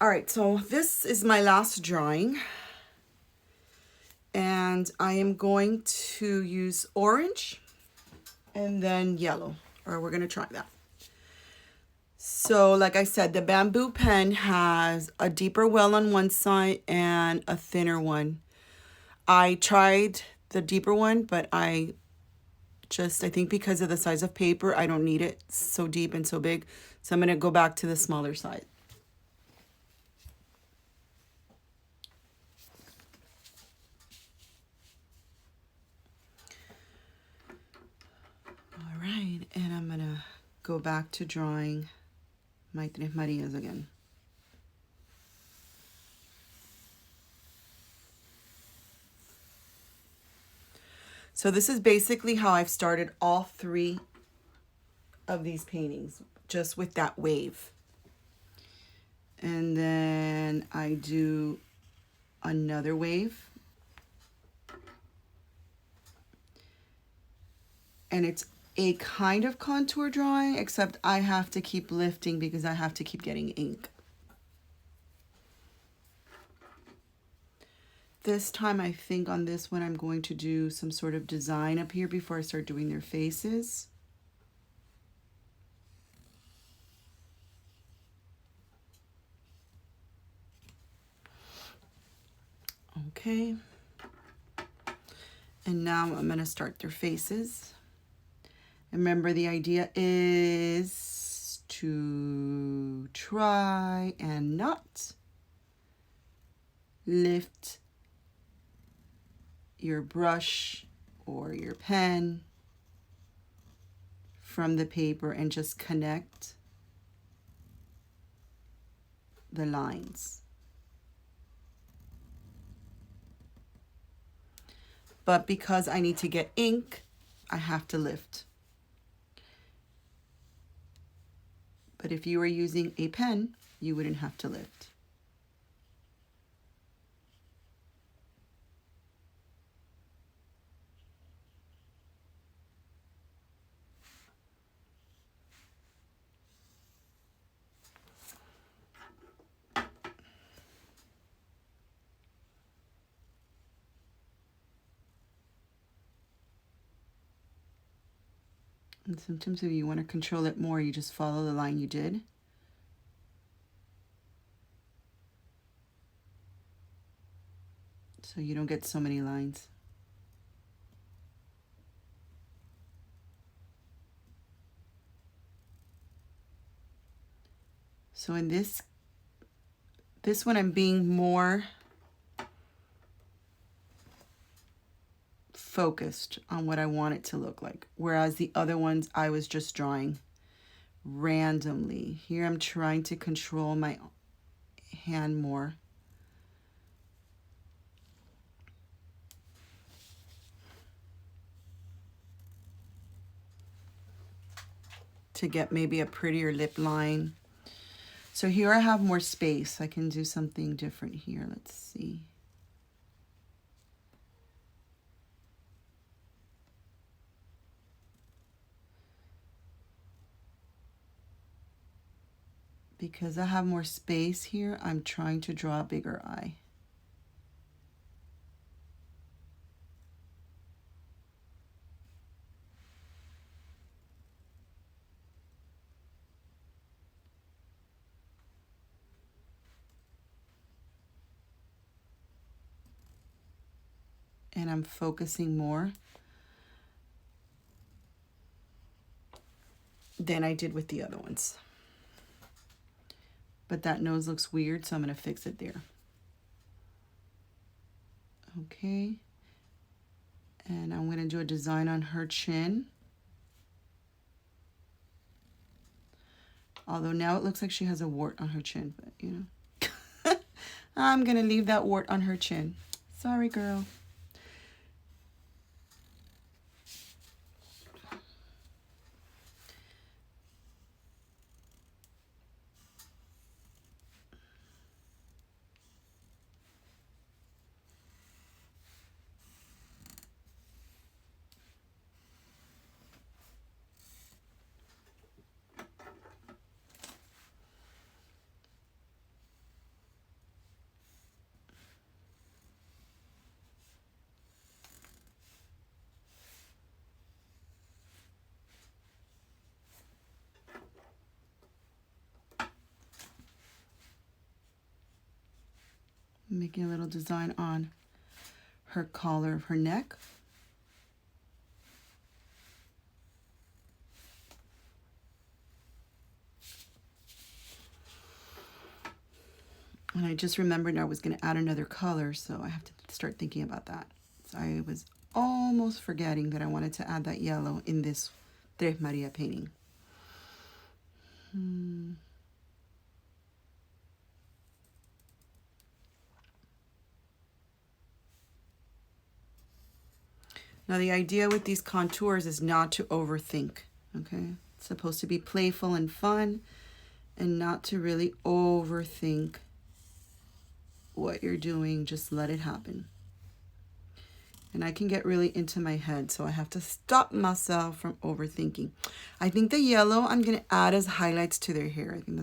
All right, so this is my last drawing. And I am going to use orange and then yellow, or we're going to try that. So like I said, the bamboo pen has a deeper well on one side and a thinner one. I tried the deeper one, but I think because of the size of paper, I don't need it so deep and so big. So I'm going to go back to the smaller side. All right, and I'm going to go back to drawing my Tres Marias again. So this is basically how I've started all 3 of these paintings, just with that wave. And then I do another wave. And it's a kind of contour drawing, except I have to keep lifting because I have to keep getting ink. This time, I think on this one, I'm going to do some sort of design up here before I start doing their faces. Okay. And now I'm going to start their faces. Remember, the idea is to try and not lift your brush or your pen from the paper and just connect the lines. But because I need to get ink, I have to lift. But if you were using a pen, you wouldn't have to lift. And sometimes if you want to control it more, you just follow the line you did. So you don't get so many lines. So in this one, I'm being more focused on what I want it to look like. Whereas the other ones, I was just drawing randomly. Here I'm trying to control my hand more. To get maybe a prettier lip line. So here I have more space. I can do something different here. Let's see. Because I have more space here, I'm trying to draw a bigger eye. And I'm focusing more than I did with the other ones. But that nose looks weird, so I'm going to fix it there. Okay. And I'm going to do a design on her chin. Although now it looks like she has a wart on her chin, but you know. I'm going to leave that wart on her chin. Sorry, girl. I'm making a little design on her collar of her neck. And I just remembered I was going to add another color, so I have to start thinking about that. So I was almost forgetting that I wanted to add that yellow in this Tres Maria painting. Now the idea with these contours is not to overthink, okay? It's supposed to be playful and fun and not to really overthink what you're doing. Just let it happen. And I can get really into my head, so I have to stop myself from overthinking. I think the yellow I'm going to add as highlights to their hair. I think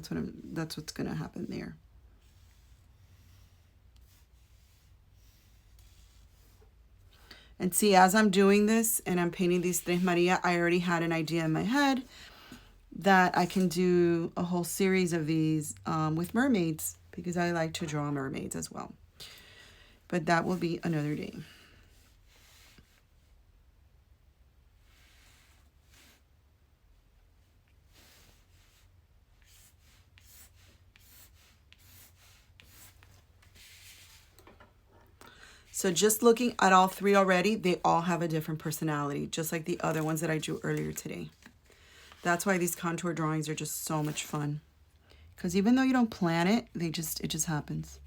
that's what's going to happen there. And see, as I'm doing this and I'm painting these Tres Maria, I already had an idea in my head that I can do a whole series of these with mermaids, because I like to draw mermaids as well. But that will be another day. So just looking at all three already, they all have a different personality, just like the other ones that I drew earlier today. That's why these contour drawings are just so much fun. Because even though you don't plan it, it just happens.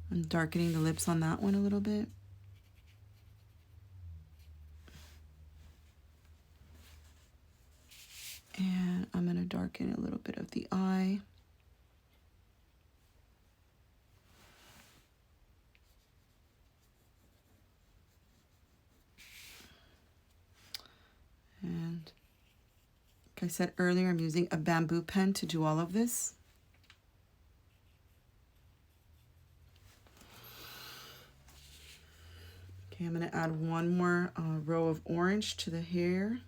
I'm darkening the lips on that one a little bit. And I'm going to darken a little bit of the eye. And like I said earlier, I'm using a bamboo pen to do all of this. Okay, I'm going to add one more row of orange to the hair.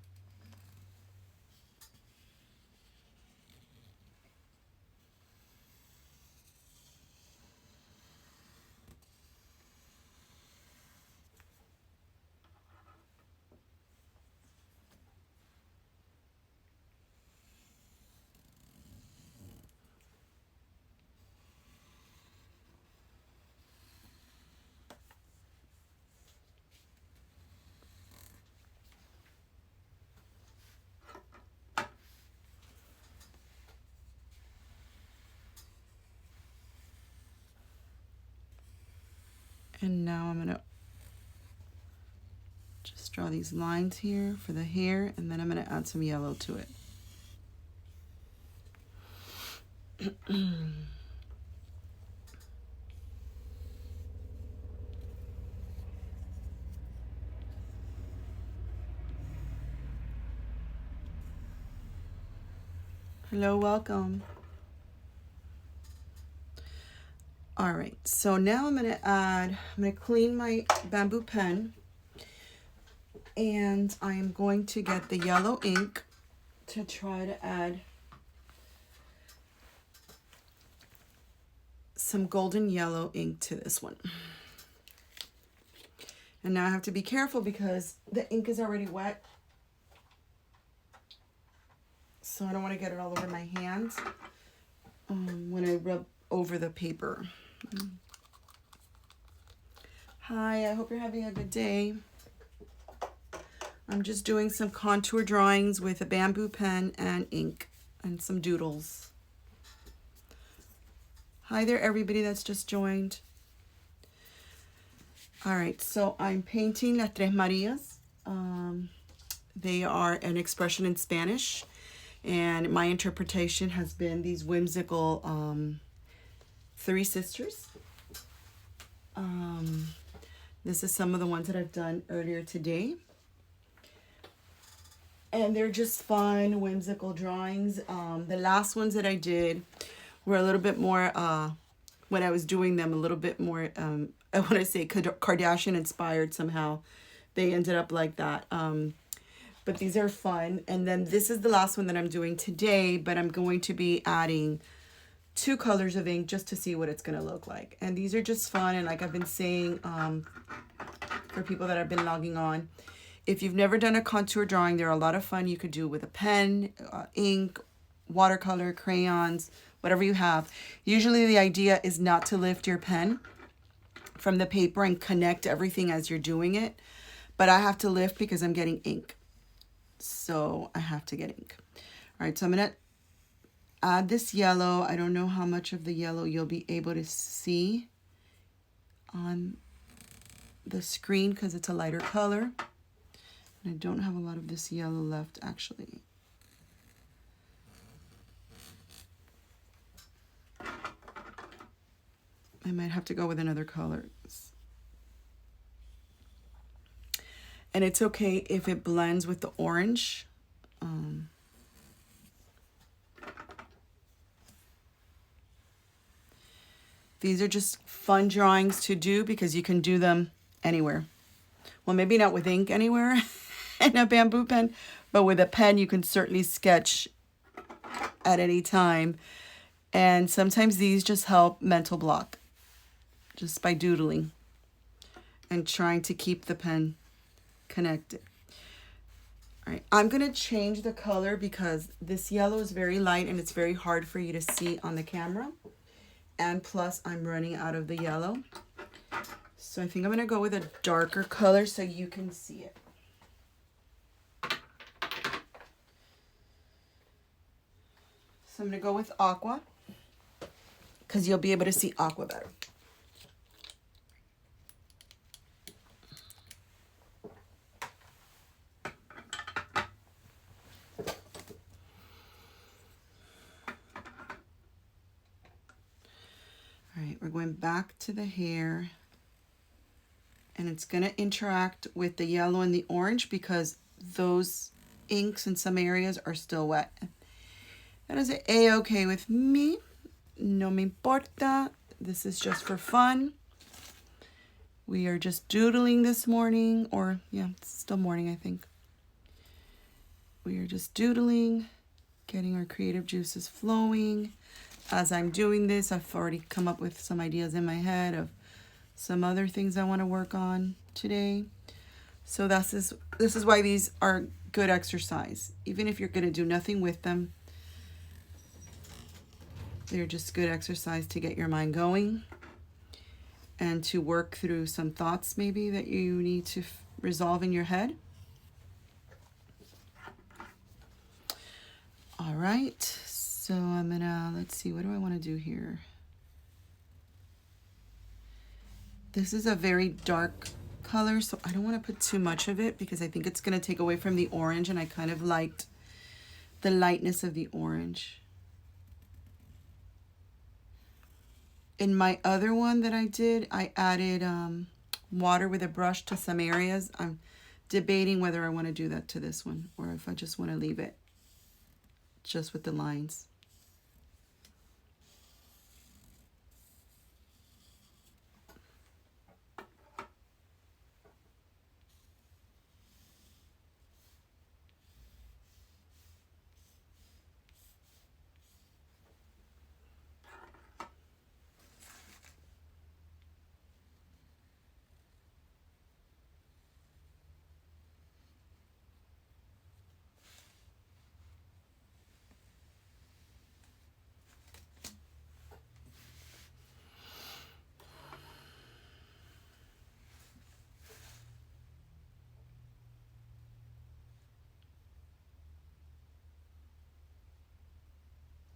And now I'm going to just draw these lines here for the hair, and then I'm going to add some yellow to it. Hello, welcome. All right, so now I'm going to clean my bamboo pen, and I'm going to get the yellow ink to try to add some golden yellow ink to this one. And now I have to be careful because the ink is already wet, so I don't want to get it all over my hands when I rub over the paper. Hi, I hope you're having a good day. I'm just doing some contour drawings with a bamboo pen and ink and some doodles. Hi there, everybody that's just joined. All right, so I'm painting Las Tres Marias. They are an expression in Spanish, and my interpretation has been these whimsical three sisters. This is some of the ones that I've done earlier today. And they're just fun, whimsical drawings. The last ones that I did were a little bit more, when I was doing them, a little bit more, I want to say Kardashian inspired somehow. They ended up like that. But these are fun. And then this is the last one that I'm doing today, but I'm going to be adding 2 colors of ink just to see what it's gonna look like. And these are just fun, and like I've been saying, for people that have been logging on, if you've never done a contour drawing, they're a lot of fun. You could do with a pen, ink, watercolor, crayons, whatever you have. Usually the idea is not to lift your pen from the paper and connect everything as you're doing it, but I have to lift because I'm getting ink. So I have to get ink. All right, so I'm gonna add this yellow. I don't know how much of the yellow you'll be able to see on the screen because it's a lighter color. And I don't have a lot of this yellow left actually. I might have to go with another color. And it's okay if it blends with the orange. These are just fun drawings to do because you can do them anywhere. Well, maybe not with ink anywhere and a bamboo pen, but with a pen you can certainly sketch at any time. And sometimes these just help mental block just by doodling and trying to keep the pen connected. All right, I'm gonna change the color because this yellow is very light and it's very hard for you to see on the camera. And plus I'm running out of the yellow. So I think I'm gonna go with a darker color so you can see it. So I'm gonna go with aqua because you'll be able to see aqua better. All right, we're going back to the hair, and it's going to interact with the yellow and the orange because those inks in some areas are still wet. That is a-okay with me. No me importa. This is just for fun. We are just doodling this morning, or yeah, it's still morning, I think. We are just doodling, getting our creative juices flowing. As I'm doing this, I've already come up with some ideas in my head of some other things I want to work on today. So this is why these are good exercise. Even if you're going to do nothing with them, they're just good exercise to get your mind going and to work through some thoughts maybe that you need to resolve in your head. All right, so I'm gonna, let's see, what do I want to do here? This is a very dark color, so I don't want to put too much of it because I think it's going to take away from the orange, and I kind of liked the lightness of the orange. In my other one that I did, I added water with a brush to some areas. I'm debating whether I want to do that to this one or if I just want to leave it just with the lines.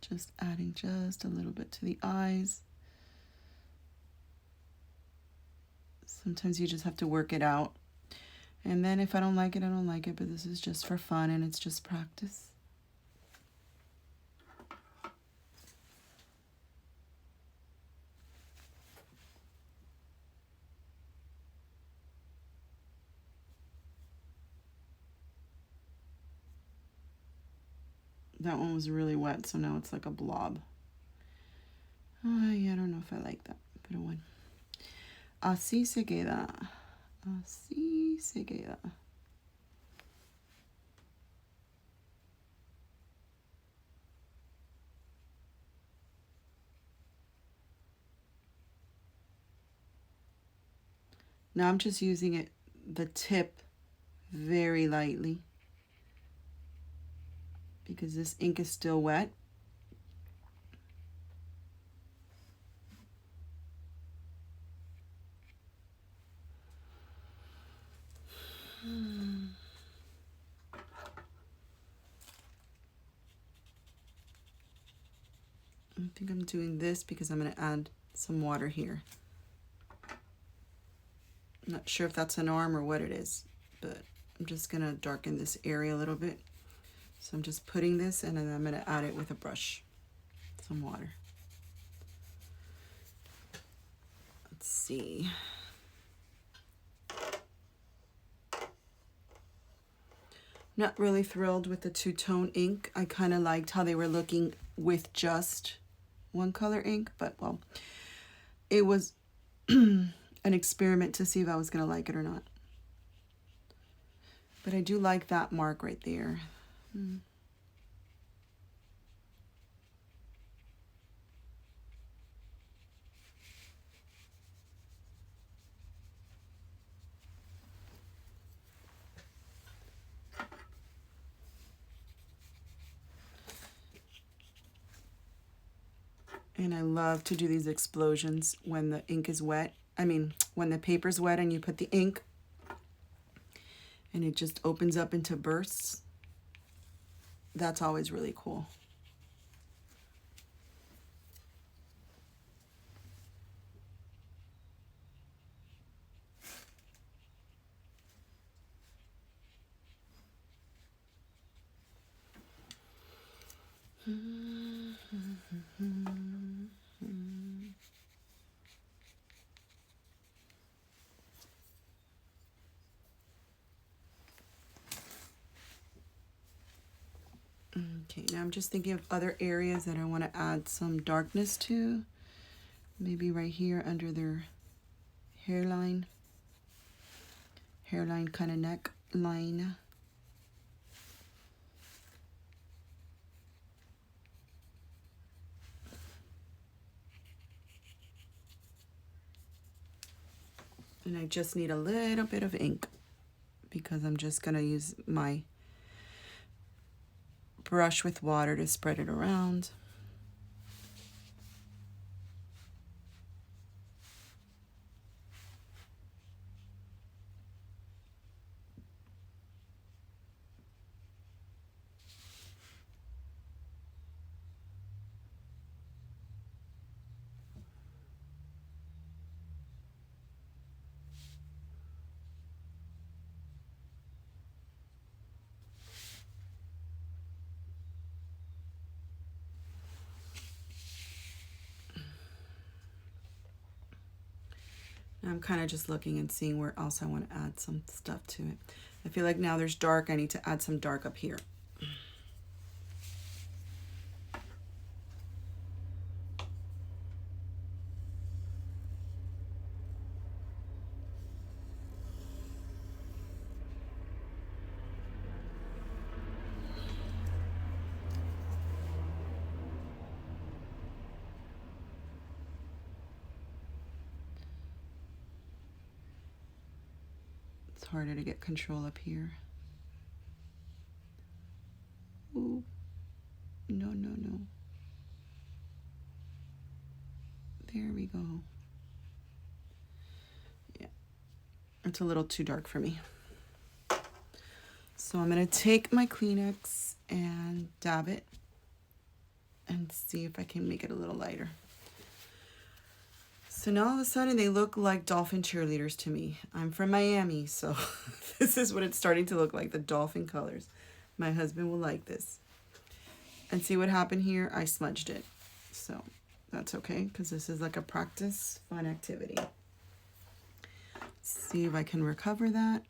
Just adding just a little bit to the eyes. Sometimes you just have to work it out. And then if I don't like it, I don't like it, but this is just for fun and it's just practice. That one was really wet, so now it's like a blob. Ay, I don't know if I like that, pero bueno. Así se queda. Así se queda. Now I'm just using it, the tip, very lightly because this ink is still wet. I think I'm doing this because I'm going to add some water here. I'm not sure if that's an arm or what it is, but I'm just going to darken this area a little bit. So I'm just putting this and then I'm going to add it with a brush, some water. Let's see. Not really thrilled with the two-tone ink. I kind of liked how they were looking with just one color ink, but well, it was an experiment to see if I was going to like it or not. But I do like that mark right there. And I love to do these explosions when the ink is wet. I mean, when the paper's wet and you put the ink and it just opens up into bursts. That's always really cool. Okay, now I'm just thinking of other areas that I want to add some darkness to. Maybe right here under their hairline kind of neck line. And I just need a little bit of ink because I'm just going to use my brush with water to spread it around. I'm kind of just looking and seeing where else I want to add some stuff to it. I feel like now there's dark. I need to add some dark up here. It's harder to get control up here. Ooh. No, no, no. There we go. Yeah, it's a little too dark for me. So I'm going to take my Kleenex and dab it and see if I can make it a little lighter. So now all of a sudden they look like dolphin cheerleaders to me. I'm from Miami, so this is what it's starting to look like, the dolphin colors. My husband will like this. And see what happened here? I smudged it. So that's okay, because this is like a practice fun activity. See if I can recover that.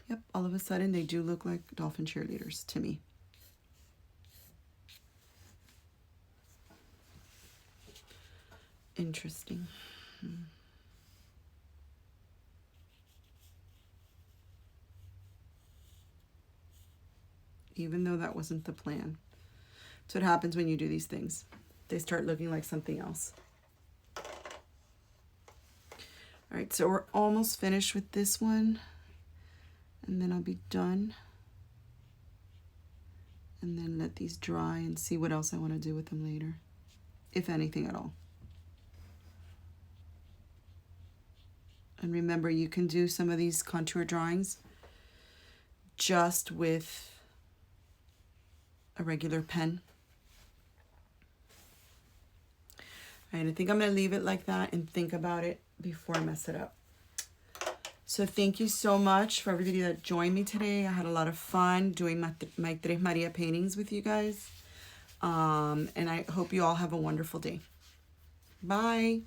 Yep, all of a sudden they do look like dolphin cheerleaders to me. Interesting. even though that wasn't the plan. So it happens when you do these things. They start looking like something else. All right, so we're almost finished with this one, and then I'll be done. And then let these dry and see what else I want to do with them later, if anything at all. And remember, you can do some of these contour drawings just with a regular pen. All right, I think I'm going to leave it like that and think about it before I mess it up. So thank you so much for everybody that joined me today. I had a lot of fun doing my Tres Maria paintings with you guys. And I hope you all have a wonderful day. Bye.